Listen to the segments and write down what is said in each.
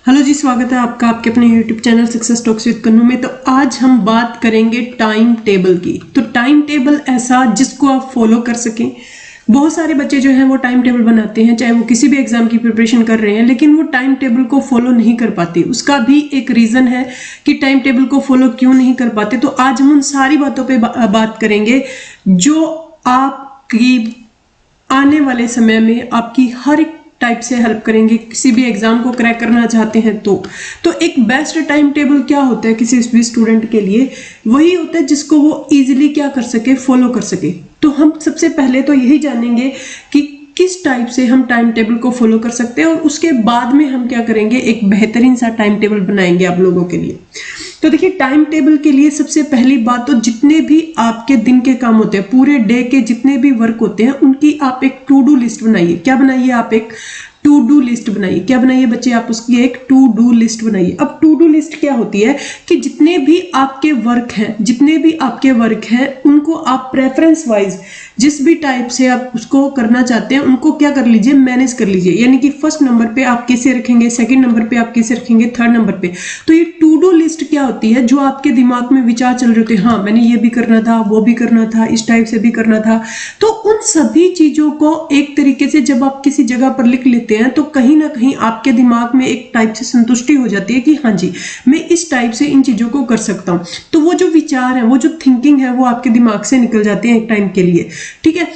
Hello जी, स्वागत है आपका आपके अपने YouTube channel success talks with Kannu में। तो आज हम बात करेंगे टाइम टेबल की। तो टाइम टेबल ऐसा जिसको आप फॉलो कर सकें। बहुत सारे बच्चे जो हैं वो टाइम टेबल बनाते हैं, चाहे वो किसी भी एग्जाम की प्रिपरेशन कर रहे हैं, लेकिन वो टाइम टेबल को फॉलो नहीं कर पाते। उसका भी एक रीजन है कि टाइम टेबल को फॉलो क्यों नहीं कर पाते। तो आज हम उन सारी बातों पे बात करेंगे जो आपकी आने वाले समय में आपकी हर एक टाइप से हेल्प करेंगे। किसी भी एग्जाम को क्रैक करना चाहते हैं तो एक बेस्ट टाइम टेबल क्या होता है किसी भी स्टूडेंट के लिए, वही होता है जिसको वो इजीली क्या कर सके, फॉलो कर सके। तो हम सबसे पहले तो यही जानेंगे कि किस टाइप से हम टाइम टेबल को फॉलो कर सकते हैं, और उसके बाद में हम क्या करेंगे, एक बेहतरीन सा टाइम टेबल बनाएंगे आप लोगों के लिए। तो देखिए, टाइम टेबल के लिए सबसे पहली बात तो जितने भी आपके दिन के काम होते हैं, पूरे डे के जितने भी वर्क होते हैं, उनकी आप एक टू डू लिस्ट बनाइए। क्या बनाइए आप? एक टू डू लिस्ट बनाइए। क्या बनाइए बच्चे आप? उसकी एक टू डू लिस्ट बनाइए। अब टू डू लिस्ट क्या होती है कि जितने भी आपके वर्क हैं उनको आप प्रेफरेंस वाइज जिस भी टाइप से आप उसको करना चाहते हैं उनको क्या कर लीजिए, मैनेज कर लीजिए। यानी कि फर्स्ट नंबर पे आप कैसे रखेंगे, सेकंड नंबर पे आप कैसे रखेंगे, थर्ड नंबर पे। तो ये टू डू लिस्ट क्या होती है, जो आपके दिमाग में विचार चल रहे होते हैं, हाँ मैंने ये भी करना था, वो भी करना था, इस टाइप से भी करना था। तो उन सभी चीजों को एक तरीके से जब आप किसी जगह पर लिख लेते हैं तो कहीं ना कहीं आपके दिमाग में एक टाइप से संतुष्टि हो जाती है कि हाँ जी, मैं इस टाइप से इन चीजों को कर सकता हूं। तो वो जो विचार है, वो जो थिंकिंग है, वो आपके दिमाग से निकल जाते हैं एक टाइम के लिए। ठीक है,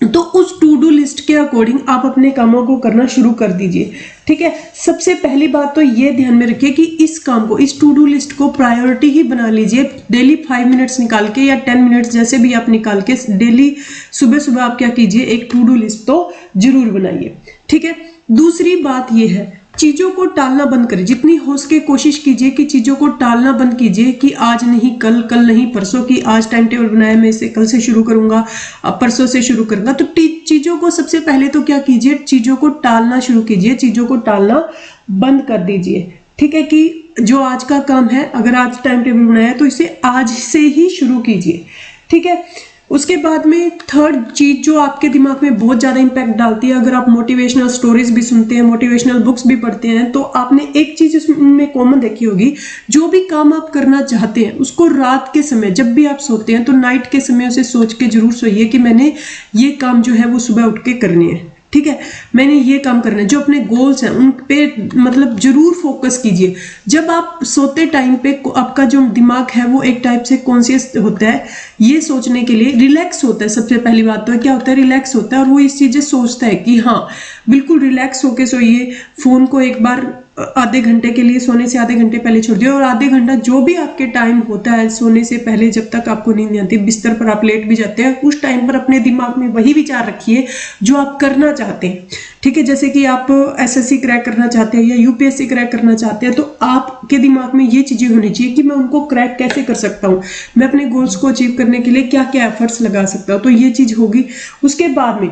तो उस टू डू लिस्ट के अकॉर्डिंग आप अपने कामों को करना शुरू कर दीजिए। ठीक है, सबसे पहली बात तो ये ध्यान में रखिए कि इस काम को, इस टू डू लिस्ट को प्रायोरिटी ही बना लीजिए। डेली 5 मिनट्स निकाल के या 10 मिनट्स जैसे भी आप निकाल के डेली सुबह सुबह आप क्या कीजिए, एक टू डू लिस्ट तो जरूर बनाइए। ठीक है, दूसरी बात ये है, चीजों को टालना बंद करें। जितनी हो सके कोशिश कीजिए कि चीजों को टालना बंद कीजिए कि आज नहीं कल, कल नहीं परसों, की आज टाइम टेबल बनाया मैं इसे कल से शुरू करूंगा, परसों से शुरू करूंगा। तो चीजों को सबसे पहले तो क्या कीजिए, चीजों को टालना शुरू कीजिए, चीजों को टालना बंद कर दीजिए। ठीक है, कि जो आज का काम है, अगर आज टाइम टेबल बनाया है तो इसे आज से ही शुरू कीजिए। ठीक है, उसके बाद में थर्ड चीज जो आपके दिमाग में बहुत ज्यादा इंपैक्ट डालती है, अगर आप मोटिवेशनल स्टोरीज भी सुनते हैं, मोटिवेशनल बुक्स भी पढ़ते हैं, तो आपने एक चीज उसमें कॉमन देखी होगी, जो भी काम आप करना चाहते हैं उसको रात के समय जब भी आप सोते हैं तो नाइट के समय उसे सोच के जरूर सोइए कि मैंने ये काम जो है वो सुबह उठ के करने हैं। ठीक है, मैंने ये काम करना है। जो अपने गोल्स हैं उन पे मतलब जरूर फोकस कीजिए। जब आप सोते टाइम पे आपका जो दिमाग है वो एक टाइप से कॉन्शियस होता है, ये सोचने के लिए रिलैक्स होता है। सबसे पहली बात तो क्या होता है, रिलैक्स होता है, और वो इस चीजें सोचता है कि हाँ बिल्कुल रिलैक्स होके सोइए। फोन को एक बार आधे घंटे के लिए, सोने से आधे घंटे पहले छोड़ दिए, और आधे घंटा जो भी आपके टाइम होता है सोने से पहले, जब तक आपको नींद नहीं आती, बिस्तर पर आप लेट भी जाते हैं, उस टाइम पर अपने दिमाग में वही विचार रखिए जो आप करना चाहते हैं। ठीक है, जैसे कि आप एसएससी क्रैक करना चाहते हैं या यूपीएससी क्रैक करना चाहते हैं, तो आपके दिमाग में ये चीजें होनी चाहिए कि मैं उनको क्रैक कैसे कर सकता हूँ, मैं अपने गोल्स को अचीव करने के लिए क्या क्या एफर्ट्स लगा सकता हूँ। तो ये चीज होगी। उसके बाद में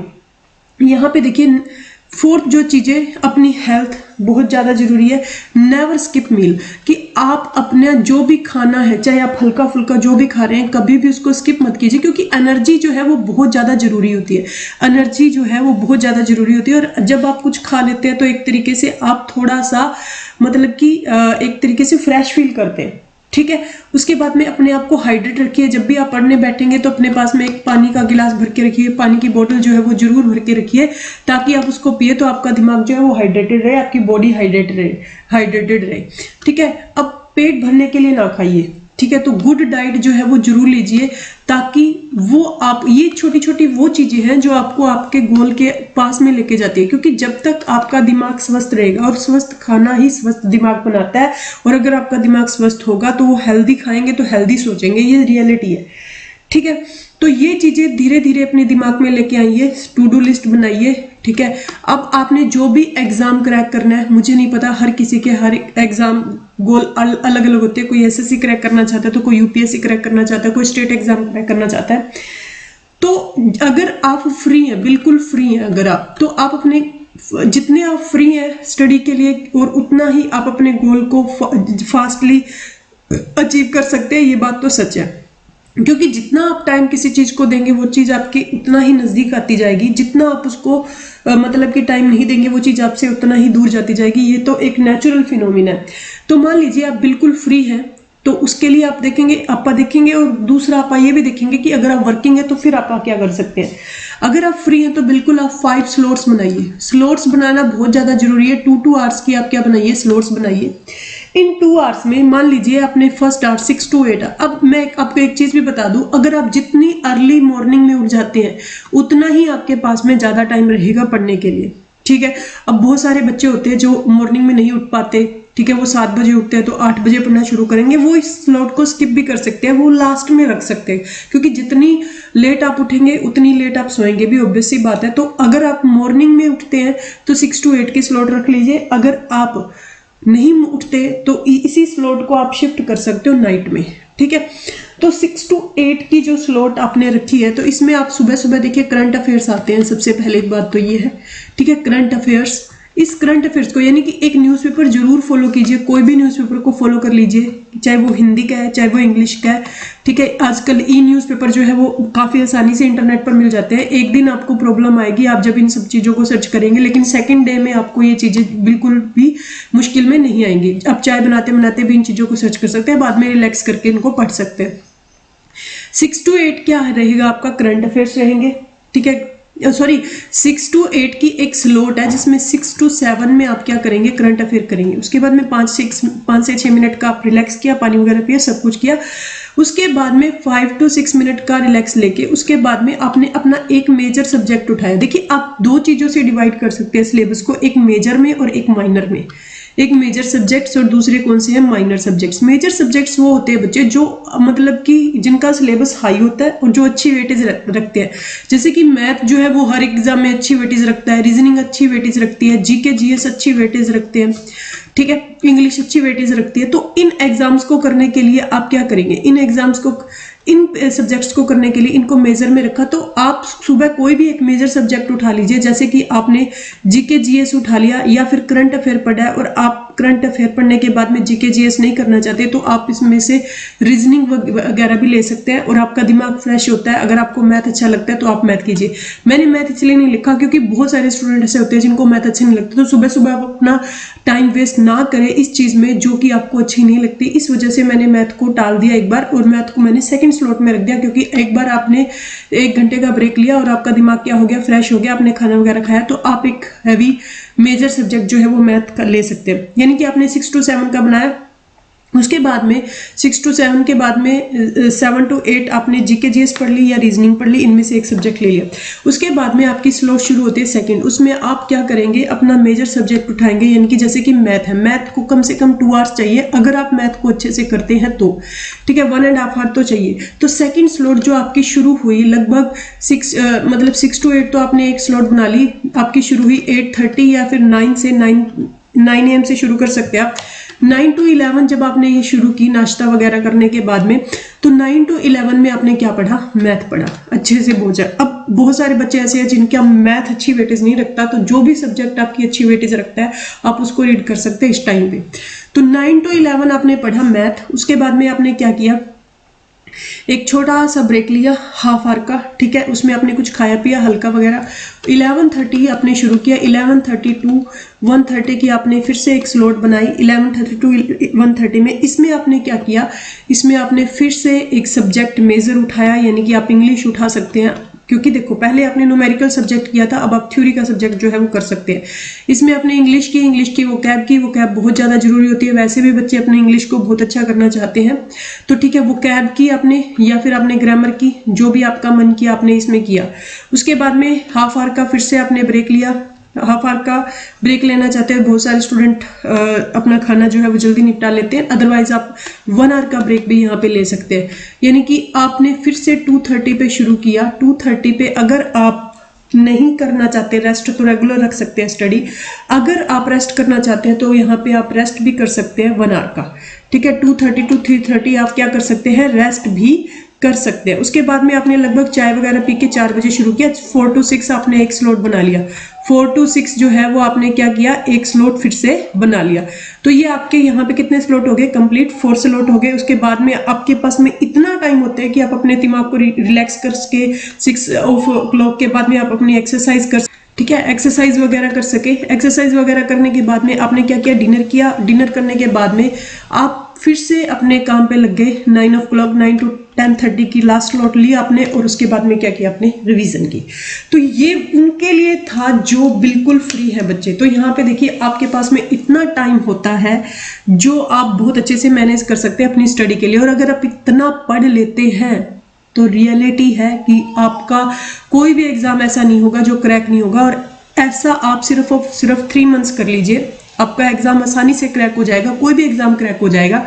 यहाँ पे देखिए, फोर्थ जो चीजें, अपनी हेल्थ बहुत ज्यादा जरूरी है। नेवर स्किप मील, कि आप अपना जो भी खाना है, चाहे आप हल्का फुल्का जो भी खा रहे हैं, कभी भी उसको स्किप मत कीजिए, क्योंकि एनर्जी जो है वो बहुत ज्यादा जरूरी होती है। एनर्जी जो है वो बहुत ज्यादा जरूरी होती है, और जब आप कुछ खा लेते हैं तो एक तरीके से आप थोड़ा सा मतलब कि एक तरीके से फ्रेश फील करते हैं। ठीक है, उसके बाद में अपने आप को हाइड्रेट रखिए। जब भी आप पढ़ने बैठेंगे तो अपने पास में एक पानी का गिलास भर के रखिए, पानी की बोतल जो है वो जरूर भर के रखिए, ताकि आप उसको पिए तो आपका दिमाग जो है वो हाइड्रेटेड रहे, आपकी बॉडी हाइड्रेटेड रहे। ठीक है, अब पेट भरने के लिए ना खाइए। ठीक है, तो गुड डाइट जो है वो जरूर लीजिए, ताकि वो आप, ये छोटी छोटी वो चीजें हैं जो आपको आपके गोल के पास में लेके जाती है। क्योंकि जब तक आपका दिमाग स्वस्थ रहेगा, और स्वस्थ खाना ही स्वस्थ दिमाग बनाता है, और अगर आपका दिमाग स्वस्थ होगा तो वो हेल्दी खाएंगे तो हेल्दी सोचेंगे, ये रियलिटी है। ठीक है, तो ये चीजें धीरे धीरे अपने दिमाग में लेके आइए, टू डू लिस्ट बनाइए। ठीक है, अब आपने जो भी एग्जाम क्रैक करना है, मुझे नहीं पता, हर किसी के हर एग्जाम गोल अलग अलग होते हैं। कोई एसएससी क्रैक करना चाहता है, तो कोई यूपीएससी क्रैक करना चाहता है, कोई स्टेट एग्जाम क्रैक करना चाहता है। तो अगर आप फ्री हैं, बिल्कुल फ्री हैं अगर आप, तो आप अपने जितने आप फ्री हैं स्टडी के लिए, और उतना ही आप अपने गोल को फास्टली अचीव कर सकते हैं। ये बात तो सच है। क्योंकि जितना आप टाइम किसी चीज को देंगे वो चीज आपके उतना ही नजदीक आती जाएगी, जितना आप उसको मतलब कि टाइम नहीं देंगे वो चीज आपसे उतना ही दूर जाती जाएगी। ये तो एक नेचुरल फिनोमिना है। तो मान लीजिए आप बिल्कुल फ्री हैं, तो उसके लिए आप देखेंगे और दूसरा आप ये भी देखेंगे कि अगर आप वर्किंग है तो फिर आप क्या कर सकते हैं। अगर आप फ्री हैं तो बिल्कुल आप 5 स्लॉट्स बनाइए। स्लॉट्स बनाना बहुत ज्यादा जरूरी है। 2 आवर्स की आप क्या बनाइए, स्लॉट्स बनाइए। इन 2 आवर्स में मान लीजिए आपने फर्स्ट आवर 6 to 8। अब मैं आपको एक चीज भी बता दूं, अगर आप जितनी अर्ली मॉर्निंग में उठ जाते हैं उतना ही आपके पास में ज्यादा टाइम रहेगा पढ़ने के लिए, ठीक है। अब बहुत सारे बच्चे होते हैं जो मॉर्निंग में नहीं उठ पाते, ठीक है, वो 7 बजे उठते हैं तो 8 बजे पढ़ना शुरू करेंगे। वो इस स्लॉट को स्किप भी कर सकते हैं, वो लास्ट में रख सकते हैं, क्योंकि जितनी लेट आप उठेंगे उतनी लेट आप सोएंगे भी, ऑब्वियस सी बात है। तो अगर आप मॉर्निंग में उठते हैं तो 6 to 8 की स्लॉट रख लीजिए। अगर आप नहीं उठते तो इसी स्लॉट को आप शिफ्ट कर सकते हो नाइट में, ठीक है। तो 6 to 8 की जो स्लॉट आपने रखी है, तो इसमें आप सुबह सुबह देखिए करंट अफेयर्स आते हैं। सबसे पहले बात तो ये है, ठीक है, करंट अफेयर्स। इस करंट अफेयर्स को यानी कि एक न्यूज़पेपर जरूर फॉलो कीजिए, कोई भी न्यूज़पेपर को फॉलो कर लीजिए, चाहे वो हिंदी का है चाहे वो इंग्लिश का है, ठीक है। आजकल ई न्यूज़पेपर जो है वो काफ़ी आसानी से इंटरनेट पर मिल जाते हैं। एक दिन आपको प्रॉब्लम आएगी आप जब इन सब चीज़ों को सर्च करेंगे, लेकिन सेकंड डे में आपको ये चीज़ें बिल्कुल भी मुश्किल में नहीं आएंगी। आप चाय बनाते बनाते भी इन चीज़ों को सर्च कर सकते हैं, बाद में रिलैक्स करके इनको पढ़ सकते हैं। 6 to 8 क्या रहेगा, आपका करंट अफेयर्स रहेंगे, ठीक है। सॉरी, 6 to 8 की एक स्लॉट है जिसमें 6 to 7 में आप क्या करेंगे, करंट अफेयर करेंगे। उसके बाद में 5 से 6 मिनट का आप रिलैक्स किया, पानी वगैरह पिया, सब कुछ किया। उसके बाद में 5 to 6 मिनट का रिलैक्स लेके उसके बाद में आपने अपना एक मेजर सब्जेक्ट उठाया। देखिए आप 2 चीजों से डिवाइड कर सकते हैं सिलेबस को, एक मेजर में और एक माइनर में। एक मेजर सब्जेक्ट्स और दूसरे कौन से हैं, माइनर सब्जेक्ट्स। मेजर सब्जेक्ट्स वो होते हैं बच्चे जो मतलब कि जिनका सिलेबस हाई होता है और जो अच्छी वेटेज रखते हैं। जैसे कि मैथ जो है वो हर एग्जाम में अच्छी वेटेज रखता है, रीजनिंग अच्छी वेटेज रखती है, जीके जीएस अच्छी वेटेज रखते हैं, ठीक है, इंग्लिश अच्छी वेटेज रखती है। तो इन एग्जाम्स को करने के लिए आप क्या करेंगे, इन सब्जेक्ट्स को करने के लिए इनको मेजर में रखा। तो आप सुबह कोई भी एक मेजर सब्जेक्ट उठा लीजिए, जैसे कि आपने जीके जीएस उठा लिया या फिर करंट अफेयर पढ़ा है, और आप करंट अफेयर पढ़ने के बाद में जीके जीएस नहीं करना चाहते तो आप इसमें से रीजनिंग वगैरह भी ले सकते हैं और आपका दिमाग फ्रेश होता है। अगर आपको मैथ अच्छा लगता है तो आप मैथ कीजिए। मैंने मैथ इसलिए नहीं लिखा क्योंकि बहुत सारे स्टूडेंट ऐसे होते हैं जिनको मैथ अच्छा नहीं लगता, तो सुबह सुबह आप अपना टाइम वेस्ट ना करें इस चीज में जो कि आपको अच्छी नहीं लगती। इस वजह से मैंने मैथ को टाल दिया एक बार, और मैथ को मैंने सेकंड स्लॉट में रख दिया, क्योंकि एक बार आपने 1 घंटे का ब्रेक लिया और आपका दिमाग क्या हो गया, फ्रेश हो गया, आपने खाना वगैरह खाया, तो आप एक हैवी मेजर सब्जेक्ट जो है वो मैथ का ले सकते हैं। यानी कि आपने 6 to 7 का बनाया, उसके बाद में 6 to 7 के बाद में 7 to 8 आपने जीके जीएस पढ़ ली या रीजनिंग पढ़ ली, इनमें से एक सब्जेक्ट ले लिया। उसके बाद में आपकी स्लॉट शुरू होती है सेकंड। उसमें आप क्या करेंगे, अपना मेजर सब्जेक्ट उठाएंगे, यानी कि जैसे कि मैथ है, मैथ को कम से कम 2 आवर्स चाहिए अगर आप मैथ को अच्छे से करते हैं तो, ठीक है, 1.5 आवर तो चाहिए। तो सेकंड स्लॉट जो आपकी शुरू हुई लगभग 6 to 8 तो आपने एक स्लॉट बना ली, आपकी शुरू हुई 8:30 या फिर 9 AM से शुरू कर सकते हैं आप। 9 to 11 जब आपने ये शुरू की नाश्ता वगैरह करने के बाद में, तो 9 to 11 में आपने क्या पढ़ा, मैथ पढ़ा अच्छे से बहुत ज़्यादा। अब बहुत सारे बच्चे ऐसे हैं जिनका मैथ अच्छी वेटेज नहीं रखता, तो जो भी सब्जेक्ट आपकी अच्छी वेटेज रखता है आप उसको रीड कर सकते हैं इस टाइम पे। तो 9 to 11 आपने पढ़ा मैथ। उसके बाद में आपने क्या किया, एक छोटा सा ब्रेक लिया हाफ आवर का, ठीक है, उसमें आपने कुछ खाया पिया हल्का वगैरह। 11:30 आपने शुरू किया, 11:30 to 1:30 की आपने फिर से एक स्लॉट बनाई। 11:30 to 1:30 में इसमें आपने क्या किया, इसमें आपने फिर से एक सब्जेक्ट मेजर उठाया, यानी कि आप इंग्लिश उठा सकते हैं, क्योंकि देखो पहले आपने न्यूमेरिकल सब्जेक्ट किया था, अब आप थ्योरी का सब्जेक्ट जो है वो कर सकते हैं। इसमें आपने इंग्लिश की वोकैब बहुत ज़्यादा जरूरी होती है। वैसे भी बच्चे अपने इंग्लिश को बहुत अच्छा करना चाहते हैं, तो ठीक है, वोकैब की आपने या फिर आपने ग्रामर की, जो भी आपका मन किया आपने इसमें किया। उसके बाद में हाफ आवर का फिर से आपने ब्रेक लिया। हाफ आवर का ब्रेक लेना चाहते हैं बहुत सारे स्टूडेंट, अपना खाना जो है वो जल्दी निपटा लेते हैं, अदरवाइज आप 1 आवर का ब्रेक भी यहाँ पे ले सकते हैं। यानी कि आपने फिर से 2:30 पे शुरू किया। 2:30 पे अगर आप नहीं करना चाहते रेस्ट, तो रेगुलर रख सकते हैं स्टडी। अगर आप रेस्ट करना चाहते हैं तो यहाँ पे आप रेस्ट भी कर सकते हैं 1 आवर का, ठीक है। 2:30 to 3:30 आप क्या कर सकते हैं, रेस्ट भी कर सकते हैं। उसके बाद में आपने लगभग चाय वगैरह पी के 4 बजे शुरू किया, 4 to 6 आपने एक स्लॉट बना लिया, 4 to 6 जो है वो आपने क्या किया, एक स्लॉट फिर से बना लिया। तो ये आपके यहाँ पे कितने स्लॉट हो गए, कंप्लीट 4 स्लॉट हो गए। उसके बाद में आपके पास में इतना टाइम होता है कि आप अपने दिमाग को रिलैक्स करके 6 o'clock के बाद में आप अपनी एक्सरसाइज कर, ठीक है, एक्सरसाइज वगैरह कर सके। एक्सरसाइज वगैरह करने के बाद में आपने क्या किया, डिनर किया। डिनर करने के बाद में आप फिर से अपने काम पे लग गए, 9 o'clock 9 to 10:30 की लास्ट स्लॉट लिया आपने, और उसके बाद में क्या किया आपने, रिवीजन की। तो ये उनके लिए था जो बिल्कुल फ्री है बच्चे। तो यहाँ पे देखिए आपके पास में इतना टाइम होता है जो आप बहुत अच्छे से मैनेज कर सकते हैं अपनी स्टडी के लिए। और अगर आप इतना पढ़ लेते हैं तो रियलिटी है कि आपका कोई भी एग्जाम ऐसा नहीं होगा जो क्रैक नहीं होगा। और ऐसा आप सिर्फ 3 मंथ्स कर लीजिए, आपका एग्जाम आसानी से क्रैक हो जाएगा, कोई भी एग्जाम क्रैक हो जाएगा,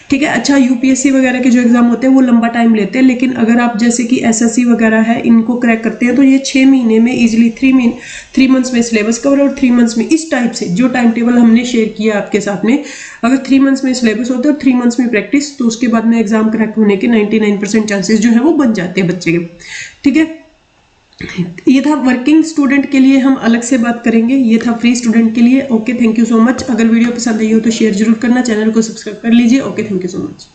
ठीक है। अच्छा, यूपीएससी वगैरह के जो एग्जाम होते हैं वो लंबा टाइम लेते हैं, लेकिन अगर आप जैसे कि एसएससी वगैरह है इनको क्रैक करते हैं तो ये 6 महीने में इजिली 3 मंथ्स में सिलेबस कवर और 3 मंथ्स में, इस टाइप से जो टाइम टेबल हमने शेयर किया आपके साथ में, अगर 3 मंथ्स में सिलेबस होता है और 3 मंथ्स में प्रैक्टिस, तो उसके बाद में एग्जाम क्रैक होने के 99% चांसेस जो है वो बन जाते हैं बच्चे के, ठीक है। ये था वर्किंग स्टूडेंट के लिए, हम अलग से बात करेंगे। ये था फ्री स्टूडेंट के लिए। Okay, thank you so much. अगर वीडियो पसंद आई हो तो शेयर जरूर करना, चैनल को सब्सक्राइब कर लीजिए। Okay, thank you so much.